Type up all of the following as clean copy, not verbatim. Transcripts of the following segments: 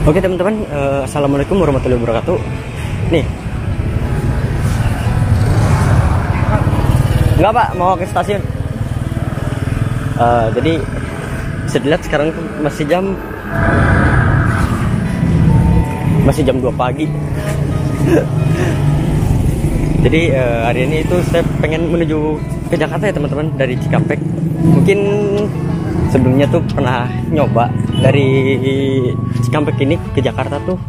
Oke teman-teman, assalamualaikum warahmatullahi wabarakatuh. Nih, enggak Pak, mau ke stasiun. Jadi bisa dilihat sekarang masih jam 2 pagi. Jadi hari ini itu saya pengen menuju ke Jakarta ya teman-teman, dari Cikampek. Mungkin sebelumnya tuh pernah nyoba dari Cikampek ini ke Jakarta tuh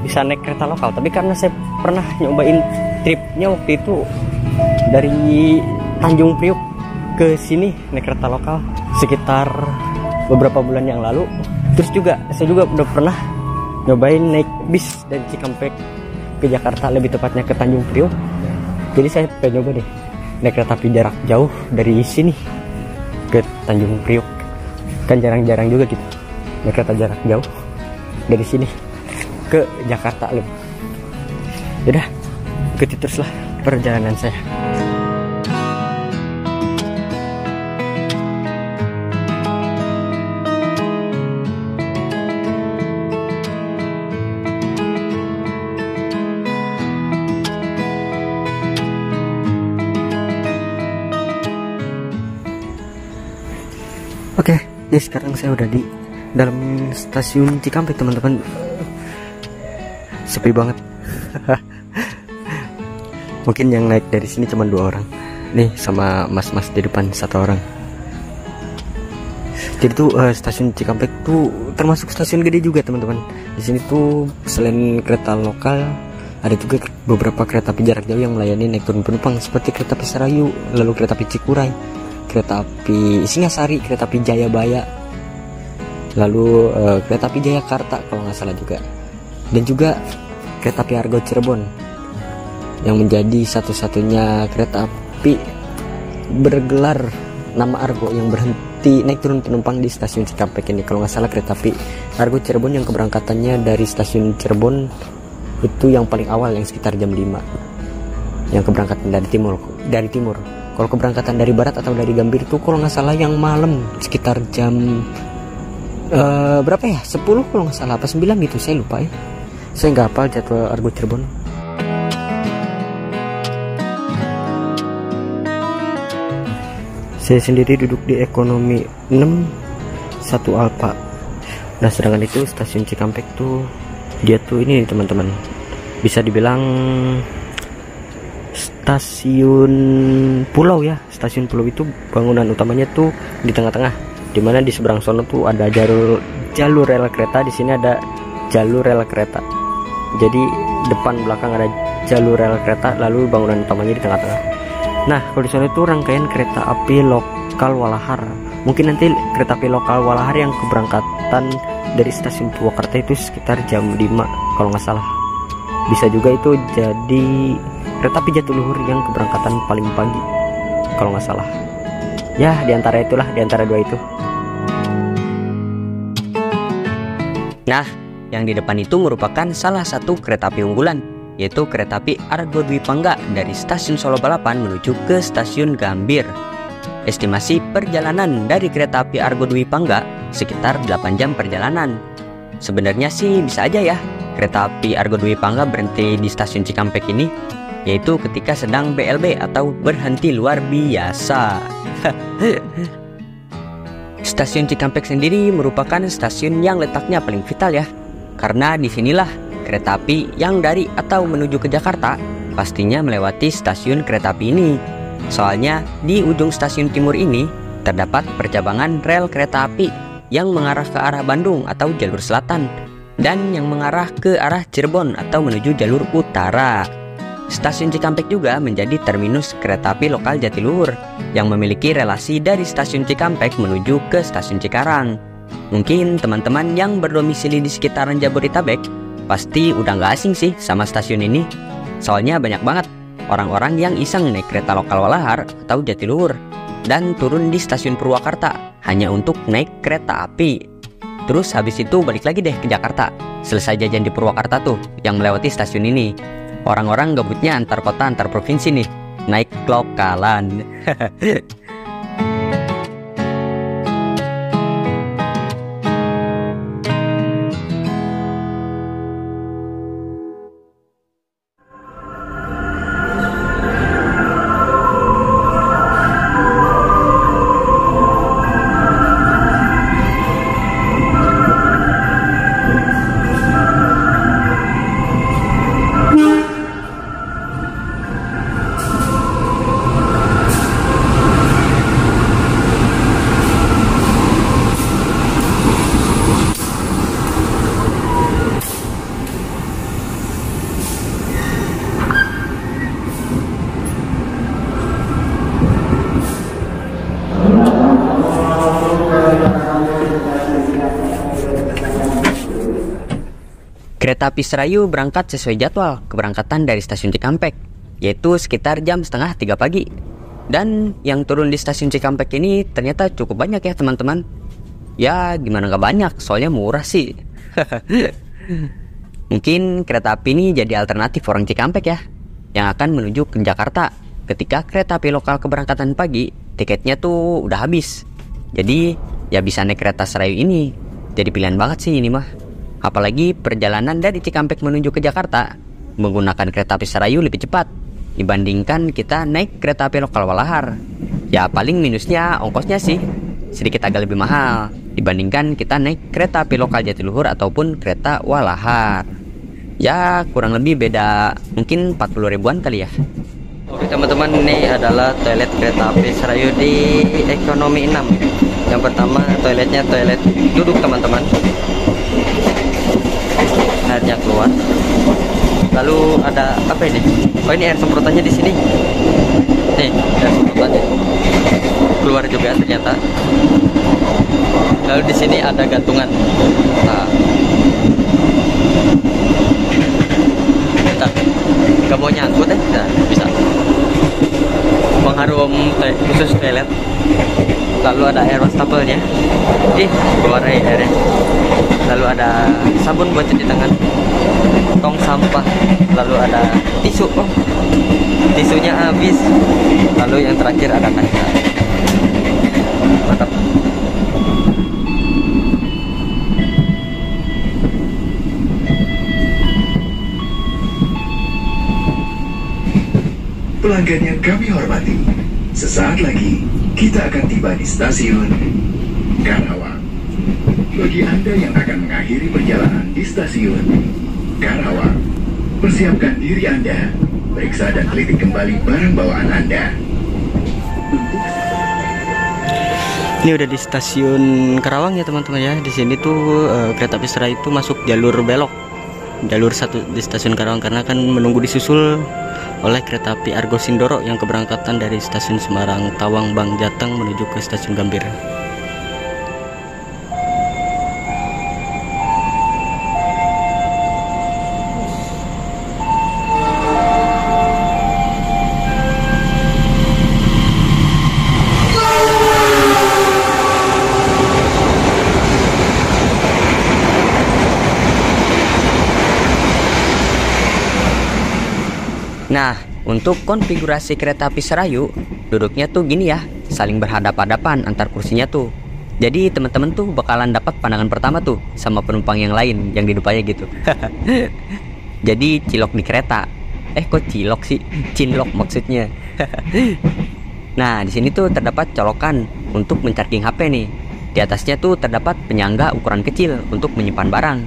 bisa naik kereta lokal, tapi karena saya pernah nyobain tripnya waktu itu dari Tanjung Priuk ke sini naik kereta lokal sekitar beberapa bulan yang lalu. Terus juga saya juga udah pernah nyobain naik bis dari Cikampek ke Jakarta, lebih tepatnya ke Tanjung Priuk. Jadi saya pengen nyoba deh naik kereta api jarak jauh dari sini ke Tanjung Priuk. Kan jarang-jarang juga gitu naik kereta jarak jauh dari sini ke Jakarta loh. Yaudah, ikuti teruslah perjalanan saya. Oke, jadi sekarang saya udah di dalam stasiun Cikampek teman-teman. Sepi banget. Mungkin yang naik dari sini cuma 2 orang. Nih sama mas-mas di depan 1 orang. Jadi tuh stasiun Cikampek tuh termasuk stasiun gede juga teman-teman. Di sini tuh selain kereta lokal, ada juga beberapa kereta api jarak jauh yang melayani naik turun penumpang seperti kereta api Serayu, lalu kereta api Cikuray, kereta api Singasari, kereta api Jayabaya, lalu kereta api Jayakarta kalau nggak salah juga, dan juga kereta api Argo Cirebon yang menjadi satu-satunya kereta api bergelar nama Argo yang berhenti naik turun penumpang di stasiun Cikampek ini. Kalau nggak salah kereta api Argo Cirebon yang keberangkatannya dari stasiun Cirebon itu yang paling awal, yang sekitar jam 5, yang keberangkatan dari timur. Kalau keberangkatan dari barat atau dari Gambir itu kalau nggak salah yang malam sekitar jam berapa ya? 10 kalau nggak salah, apa 9 gitu, saya lupa ya. Saya nggak hafal jadwal Argo Cirebon. Saya sendiri duduk di ekonomi 6 1 Alpha. Nah sedangkan itu stasiun Cikampek tuh dia tuh ini teman-teman, bisa dibilang stasiun pulau ya. Stasiun pulau itu bangunan utamanya tuh di tengah-tengah, dimana di seberang sono tuh ada jalur rel kereta. Di sini ada jalur rel kereta, jadi depan belakang ada jalur rel kereta, lalu bangunan utamanya di tengah-tengah. Nah kalau di sana itu rangkaian kereta api lokal Walahar. Mungkin nanti kereta api lokal Walahar yang keberangkatan dari stasiun Purwakarta itu sekitar jam 5 kalau nggak salah. Bisa juga itu jadi kereta api Jatiluhur yang keberangkatan paling pagi kalau nggak salah. Ya diantara 2 itu. Nah yang di depan itu merupakan salah satu kereta api unggulan, yaitu kereta api Argo Dwi Pangga dari stasiun Solo Balapan menuju ke stasiun Gambir. Estimasi perjalanan dari kereta api Argo Dwi Pangga sekitar 8 jam perjalanan. Sebenarnya sih bisa aja ya kereta api Argo Dwi Pangga berhenti di stasiun Cikampek ini, yaitu ketika sedang BLB atau berhenti luar biasa. Stasiun Cikampek sendiri merupakan stasiun yang letaknya paling vital ya, karena disinilah kereta api yang dari atau menuju ke Jakarta pastinya melewati stasiun kereta api ini. Soalnya di ujung stasiun timur ini terdapat percabangan rel kereta api yang mengarah ke arah Bandung atau jalur selatan, dan yang mengarah ke arah Cirebon atau menuju jalur utara. Stasiun Cikampek juga menjadi terminus kereta api lokal Jatiluhur yang memiliki relasi dari stasiun Cikampek menuju ke stasiun Cikarang. Mungkin teman-teman yang berdomisili di sekitaran Jabodetabek pasti udah nggak asing sih sama stasiun ini. Soalnya banyak banget orang-orang yang iseng naik kereta lokal Walahar atau Jatiluhur dan turun di stasiun Purwakarta hanya untuk naik kereta api. Terus habis itu balik lagi deh ke Jakarta. Selesai jajan di Purwakarta tuh yang melewati stasiun ini. Orang-orang gabutnya antar kota antar provinsi nih, naik lokalan. Kereta api Serayu berangkat sesuai jadwal keberangkatan dari stasiun Cikampek, yaitu sekitar jam setengah 3 pagi. Dan yang turun di stasiun Cikampek ini ternyata cukup banyak ya teman-teman. Ya gimana gak banyak, soalnya murah sih. Mungkin kereta api ini jadi alternatif orang Cikampek ya, yang akan menuju ke Jakarta. Ketika kereta api lokal keberangkatan pagi, tiketnya tuh udah habis. Jadi ya bisa naik kereta Serayu ini. Jadi pilihan banget sih ini mah. Apalagi perjalanan dari Cikampek menuju ke Jakarta menggunakan kereta api Serayu lebih cepat dibandingkan kita naik kereta api lokal Walahar. Ya paling minusnya ongkosnya sih sedikit agak lebih mahal dibandingkan kita naik kereta api lokal Jatiluhur ataupun kereta Walahar. Ya kurang lebih beda mungkin 40 ribuan kali ya. Oke teman-teman, ini adalah toilet kereta api Serayu di ekonomi 6. Yang pertama toiletnya toilet duduk teman-teman. Airnya keluar. Lalu ada apa ini? Oh ini air semprotannya di sini. Nih air semprotannya keluar juga ternyata. Lalu di sini ada gantungan. Nah, bentar, gak mau nyangkut ya? Nah, bisa. Pengharum khusus toilet. Lalu ada air wastafelnya. Keluar airnya. Lalu ada sabun buat cuci tangan, tong sampah, lalu ada tisu. Oh, tisunya habis. Lalu yang terakhir ada kaca. Mantap. Pelanggan yang kami hormati, sesaat lagi kita akan tiba di stasiun Karawang. Bagi Anda yang akan mengakhiri perjalanan di stasiun Karawang, persiapkan diri Anda, periksa dan teliti kembali barang bawaan Anda. Ini udah di stasiun Karawang ya teman-teman ya. Di sini tuh kereta api Serayu itu masuk jalur belok, jalur 1 di stasiun Karawang, karena kan menunggu disusul oleh kereta api Argo Sindoro yang keberangkatan dari stasiun Semarang Tawang Bang Jateng menuju ke stasiun Gambir. Nah, untuk konfigurasi kereta api Serayu, duduknya tuh gini ya, saling berhadap-hadapan antar kursinya tuh. Jadi teman-teman tuh bakalan dapat pandangan pertama tuh sama penumpang yang lain yang di depannya gitu. Jadi cilok di kereta. Kok cilok sih? Cinlok maksudnya. Nah, di sini tuh terdapat colokan untuk mencharging HP nih. Di atasnya tuh terdapat penyangga ukuran kecil untuk menyimpan barang.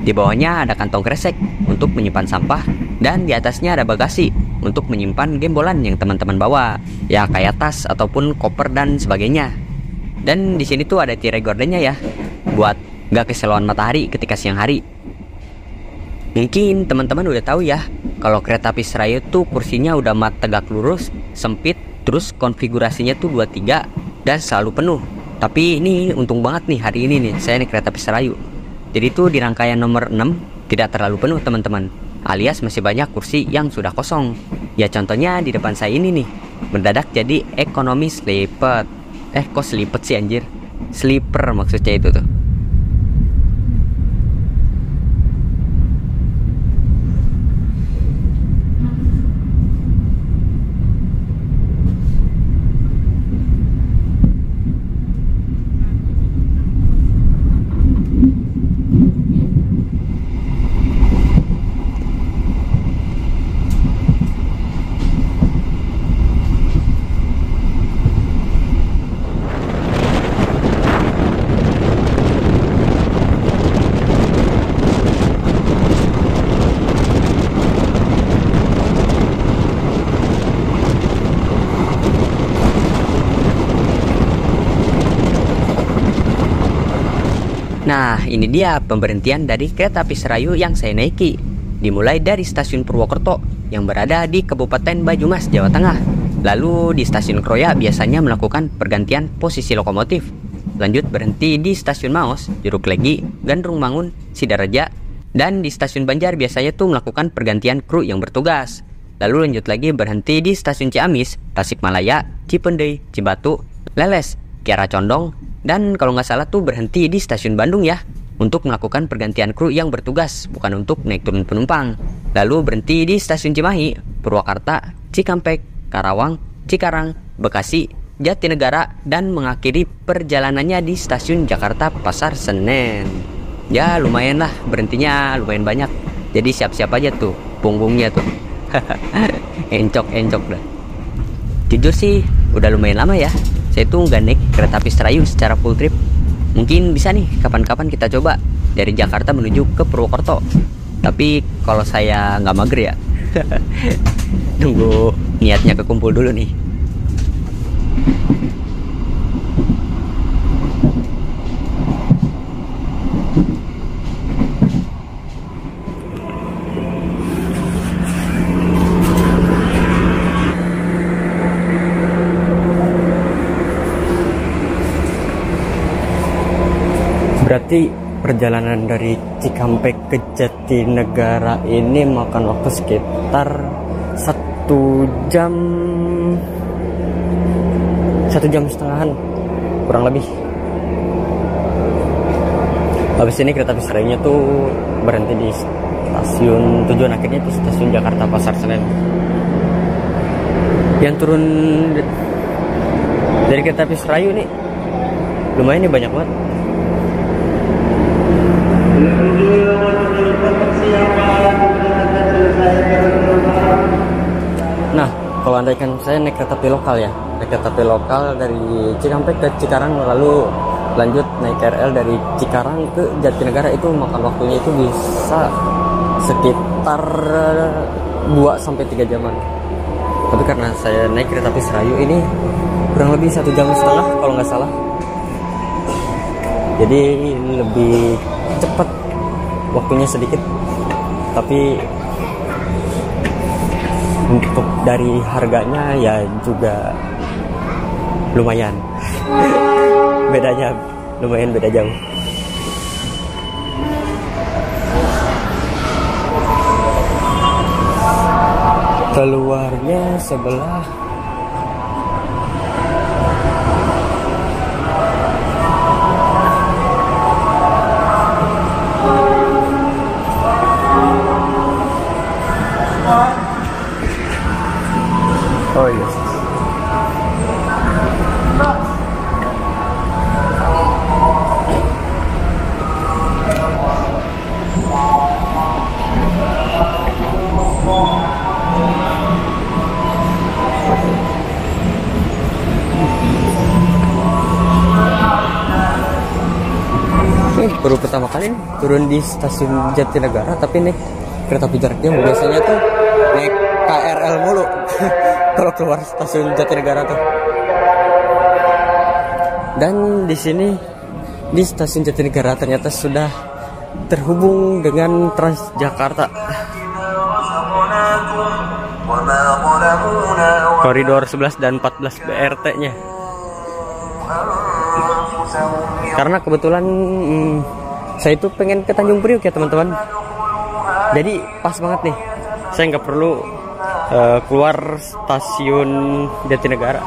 Di bawahnya ada kantong kresek untuk menyimpan sampah, dan di atasnya ada bagasi untuk menyimpan gembolan yang teman-teman bawa, ya kayak tas ataupun koper dan sebagainya. Dan di sini tuh ada tirai gordennya ya, buat nggak keseloan matahari ketika siang hari. Mungkin teman-teman udah tahu ya, kalau kereta api Serayu tuh kursinya udah mat tegak lurus, sempit, terus konfigurasinya tuh 23 dan selalu penuh. Tapi ini untung banget nih hari ini nih saya naik kereta api Serayu. Jadi itu di rangkaian nomor 6 tidak terlalu penuh teman-teman, alias masih banyak kursi yang sudah kosong. Ya contohnya di depan saya ini nih, mendadak jadi ekonomi sleeper. Kok sleeper sih anjir? Sleeper maksudnya itu tuh. Nah, ini dia pemberhentian dari kereta api Serayu yang saya naiki. Dimulai dari stasiun Purwokerto yang berada di Kabupaten Banyumas, Jawa Tengah. Lalu di stasiun Kroya biasanya melakukan pergantian posisi lokomotif. Lanjut berhenti di stasiun Maos, Jeruk Legi, Gandrung Mangun, Sidareja, Dan di stasiun Banjar biasanya tuh melakukan pergantian kru yang bertugas. Lalu lanjut lagi berhenti di stasiun Ciamis, Tasikmalaya, Cipendei, Cibatu, Leles, Kiara Condong, dan kalau nggak salah tuh berhenti di stasiun Bandung ya, untuk melakukan pergantian kru yang bertugas, bukan untuk naik turun penumpang. Lalu berhenti di stasiun Cimahi, Purwakarta, Cikampek, Karawang, Cikarang, Bekasi, Jatinegara, dan mengakhiri perjalanannya di stasiun Jakarta Pasar Senen. Ya lumayan lah, berhentinya lumayan banyak. Jadi siap-siap aja tuh punggungnya tuh. Encok dah. Jujur sih udah lumayan lama ya saya tuh nggak naik kereta api Serayu secara full trip. Mungkin bisa nih kapan-kapan kita coba dari Jakarta menuju ke Purwokerto. Tapi kalau saya nggak mager ya. Nunggu niatnya kekumpul dulu nih. Berarti perjalanan dari Cikampek ke Jatinegara ini makan waktu sekitar 1 jam 1,5 jam kurang lebih. Habis ini kereta api Serayunya tuh berhenti di stasiun tujuan akhirnya itu stasiun Jakarta Pasar Senen. Yang turun dari kereta api Serayu nih lumayan nih, banyak banget. Nah, kalau andaikan saya naik kereta api lokal ya, naik kereta api lokal dari Cikampek ke Cikarang lalu lanjut naik KRL dari Cikarang ke Jatinegara, itu makan waktunya itu bisa sekitar 2-3 jaman. Tapi karena saya naik kereta api Serayu ini kurang lebih 1,5 jam kalau nggak salah. Jadi lebih cepat, waktunya sedikit, tapi untuk dari harganya ya juga lumayan. Bedanya lumayan beda jauh. Keluarnya sebelah oh iya. Ini baru pertama kali nih, turun di stasiun Jatinegara, tapi naik kereta api jarak jauh. Biasanya tuh naik KRL mulu kalau keluar stasiun Jatinegara tuh. Dan di sini di stasiun Jatinegara ternyata sudah terhubung dengan Transjakarta. Koridor 11 dan 14 BRT-nya. Karena kebetulan saya itu pengen ke Tanjung Priuk ya teman-teman. Jadi pas banget nih, saya nggak perlu keluar stasiun Jatinegara,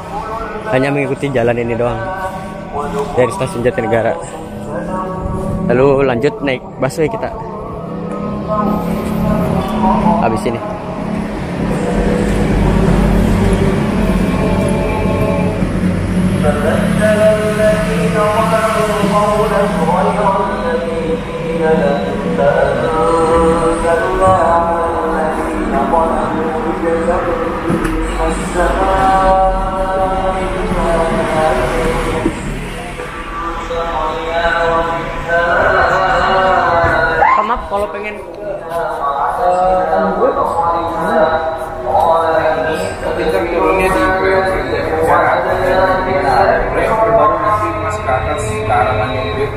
hanya mengikuti jalan ini doang dari stasiun Jatinegara. Lalu lanjut naik busway kita habis ini. Maaf kalau pengen turunnya di baru nanti masuk ke atas ke arah Tanjung Priuk.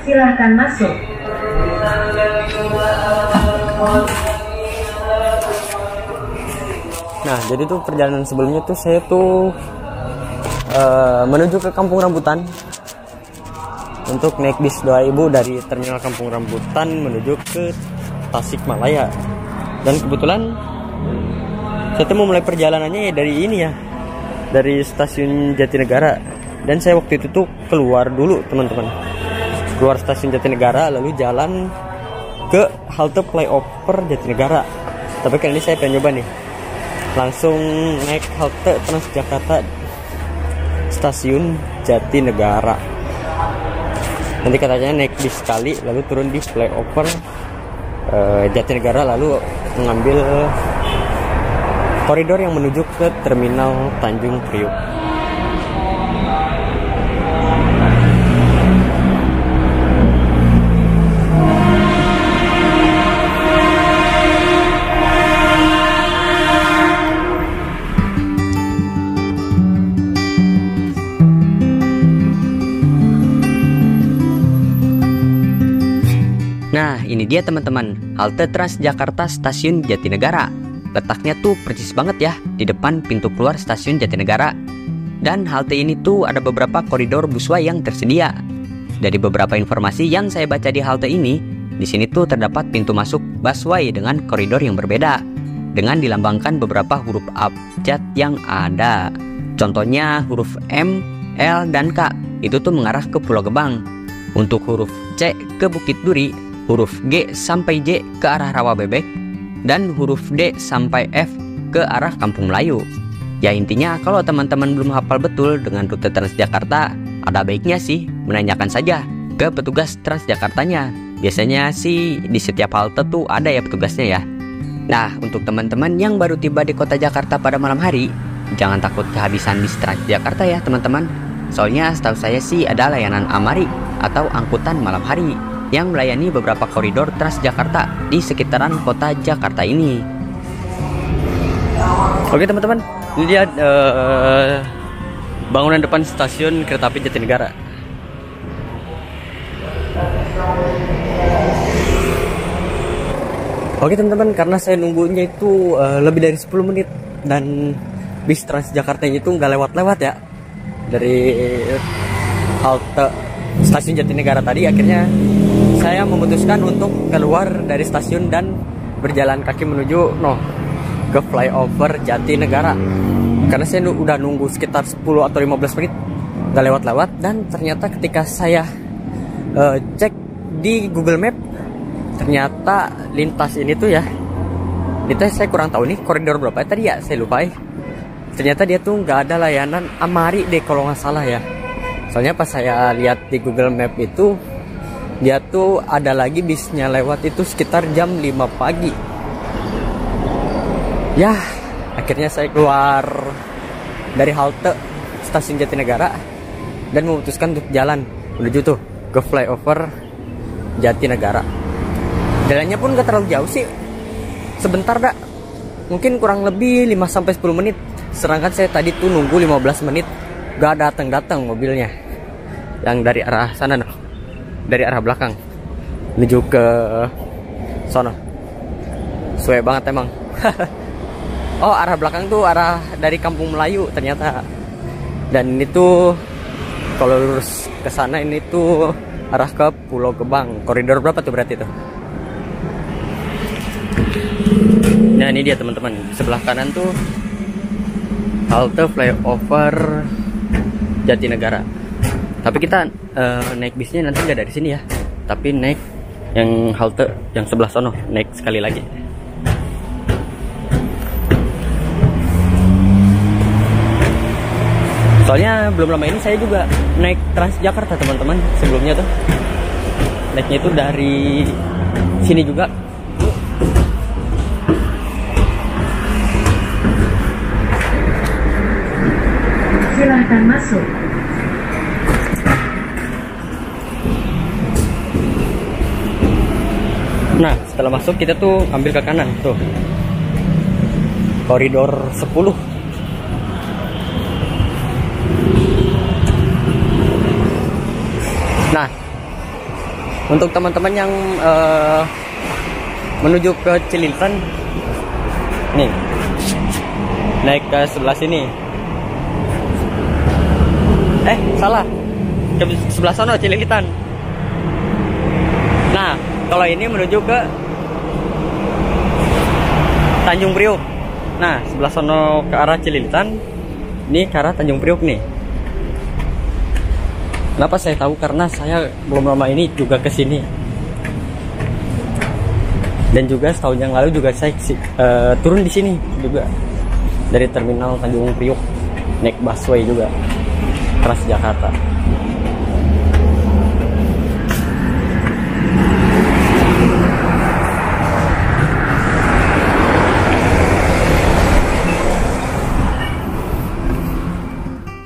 Silahkan masuk. Nah, jadi tuh perjalanan sebelumnya tuh saya tuh menuju ke Kampung Rambutan. untuk naik bis 2000 dari Terminal Kampung Rambutan menuju ke Tasikmalaya. Dan kebetulan saya mau mulai perjalanannya dari ini ya, dari stasiun Jatinegara. Dan saya waktu itu tuh keluar dulu teman-teman, keluar stasiun Jatinegara lalu jalan ke halte flyover Jatinegara. Tapi kali ini saya pengen coba nih langsung naik halte Transjakarta stasiun Jatinegara. Nanti katanya naik bis sekali lalu turun di flyover Jatinegara lalu mengambil koridor yang menuju ke Terminal Tanjung Priuk. Nah, ini dia teman-teman, halte Transjakarta Stasiun Jatinegara. Letaknya tuh persis banget ya, di depan pintu keluar stasiun Jatinegara. Dan halte ini tuh ada beberapa koridor busway yang tersedia. Dari beberapa informasi yang saya baca di halte ini, di sini tuh terdapat pintu masuk busway dengan koridor yang berbeda, dengan dilambangkan beberapa huruf abjad yang ada. Contohnya huruf M, L, dan K, itu tuh mengarah ke Pulau Gebang. Untuk huruf C ke Bukit Duri, huruf G sampai J ke arah Rawabebek, dan huruf D sampai F ke arah Kampung Melayu. Ya intinya kalau teman-teman belum hafal betul dengan rute Transjakarta, ada baiknya sih menanyakan saja ke petugas Transjakartanya. Biasanya sih di setiap halte tuh ada ya petugasnya ya. Nah, untuk teman-teman yang baru tiba di kota Jakarta pada malam hari, jangan takut kehabisan bis Transjakarta ya teman-teman. Soalnya setahu saya sih ada layanan Amari atau angkutan malam hari yang melayani beberapa koridor Transjakarta di sekitaran kota Jakarta ini. Oke teman-teman, ini dia bangunan depan stasiun kereta api Jatinegara. Oke teman-teman, karena saya nunggunya itu lebih dari 10 menit dan bis Transjakarta itu nggak lewat-lewat ya dari halte stasiun Jatinegara tadi, akhirnya saya memutuskan untuk keluar dari stasiun dan berjalan kaki menuju ke flyover Jatinegara. Karena saya udah nunggu sekitar 10 atau 15 menit gak lewat-lewat, dan ternyata ketika saya cek di Google Map, ternyata lintas ini tuh ya, itu saya kurang tahu nih koridor berapa tadi ya, saya lupa ya. Ternyata dia tuh nggak ada layanan Amari deh kalau nggak salah ya. Soalnya pas saya lihat di Google Map itu, dia tuh ada lagi bisnya lewat itu sekitar jam 5 pagi. Ya, akhirnya saya keluar dari halte stasiun Jatinegara dan memutuskan untuk jalan menuju tuh ke flyover Jatinegara. Jalannya pun gak terlalu jauh sih, sebentar dah, mungkin kurang lebih 5-10 menit. Sedangkan saya tadi tuh nunggu 15 menit gak datang-datang mobilnya yang dari arah sana dari arah belakang menuju ke sono. Suwe banget emang. Oh, arah belakang tuh arah dari Kampung Melayu ternyata. Dan itu kalau lurus ke sana ini tuh arah ke Pulau Gebang. Koridor berapa tuh berarti tuh? Nah, ini dia teman-teman. Sebelah kanan tuh halte flyover Jatinegara. Tapi kita naik bisnya nanti nggak dari sini ya, tapi naik yang halte yang sebelah sono, naik sekali lagi. Soalnya belum lama ini saya juga naik Transjakarta teman-teman. Sebelumnya tuh naiknya itu dari sini juga. Silahkan masuk. Nah, setelah masuk kita tuh ambil ke kanan tuh. Koridor 10. Nah, untuk teman-teman yang menuju ke Cililitan, nih, naik ke sebelah sini. Salah. ke sebelah sana Cililitan. Nah, kalau ini menuju ke Tanjung Priuk. Nah, sebelah sono ke arah Cililitan, ini ke arah Tanjung Priuk nih. Kenapa saya tahu? Karena saya belum lama ini juga ke sini. Dan juga setahun yang lalu juga saya turun di sini juga dari terminal Tanjung Priuk, naik busway juga Transjakarta.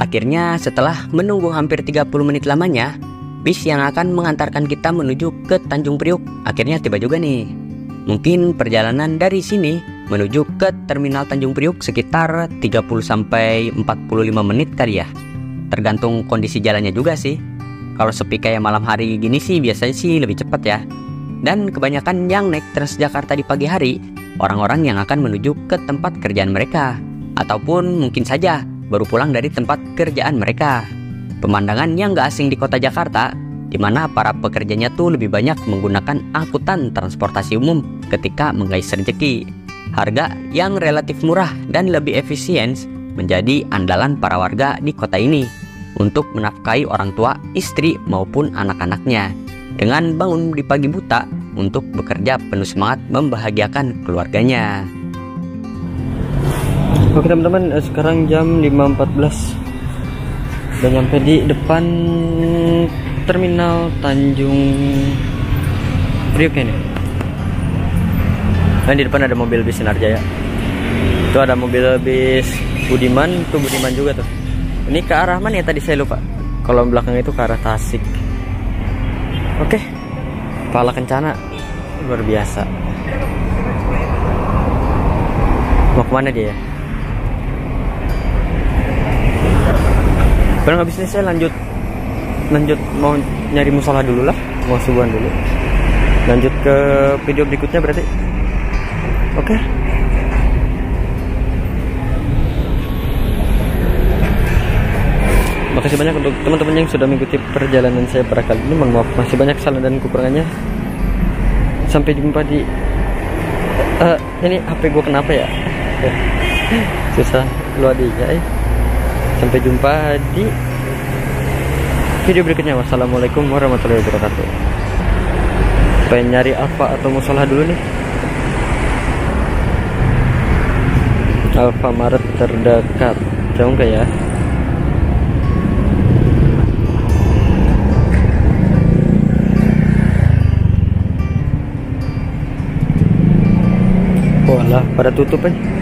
Akhirnya setelah menunggu hampir 30 menit lamanya, bis yang akan mengantarkan kita menuju ke Tanjung Priuk akhirnya tiba juga nih. Mungkin perjalanan dari sini menuju ke terminal Tanjung Priuk sekitar 30-45 menit kali ya. Tergantung kondisi jalannya juga sih. Kalau sepi kayak malam hari gini sih biasanya sih lebih cepat ya. Dan kebanyakan yang naik Transjakarta di pagi hari, orang-orang yang akan menuju ke tempat kerjaan mereka, ataupun mungkin saja baru pulang dari tempat kerjaan mereka. Pemandangan yang gak asing di kota Jakarta, di mana para pekerjanya tuh lebih banyak menggunakan angkutan transportasi umum ketika menggais rezeki. Harga yang relatif murah dan lebih efisien menjadi andalan para warga di kota ini untuk menafkahi orang tua, istri maupun anak-anaknya, dengan bangun di pagi buta untuk bekerja penuh semangat membahagiakan keluarganya. Oke teman-teman, sekarang jam 5.14. Udah nyampe di depan terminal Tanjung Priuk ini. Nah, di depan ada mobil bis Sinarjaya. Itu ada mobil bis Budiman, tuh Budiman juga tuh. Ini ke arah mana ya tadi saya lupa. Kalau belakang itu ke arah Tasik. Oke. Pala Kencana luar biasa. Mau kemana dia ya? Barang habis ini saya lanjut mau nyari musola dulu lah, mau subuhan dulu. Lanjut ke video berikutnya berarti. Oke. Makasih banyak untuk teman-teman yang sudah mengikuti perjalanan saya pada kali ini. Mohon maaf masih banyak kesalahan dan kekurangannya. Sampai jumpa di ini HP gue kenapa ya? Susah keluar dia. Sampai jumpa di video berikutnya. Wassalamualaikum warahmatullahi wabarakatuh. Pengen nyari Alfa atau musola dulu nih. Alfamaret terdekat. Jauh nggak ya? Walah, pada tutup aja.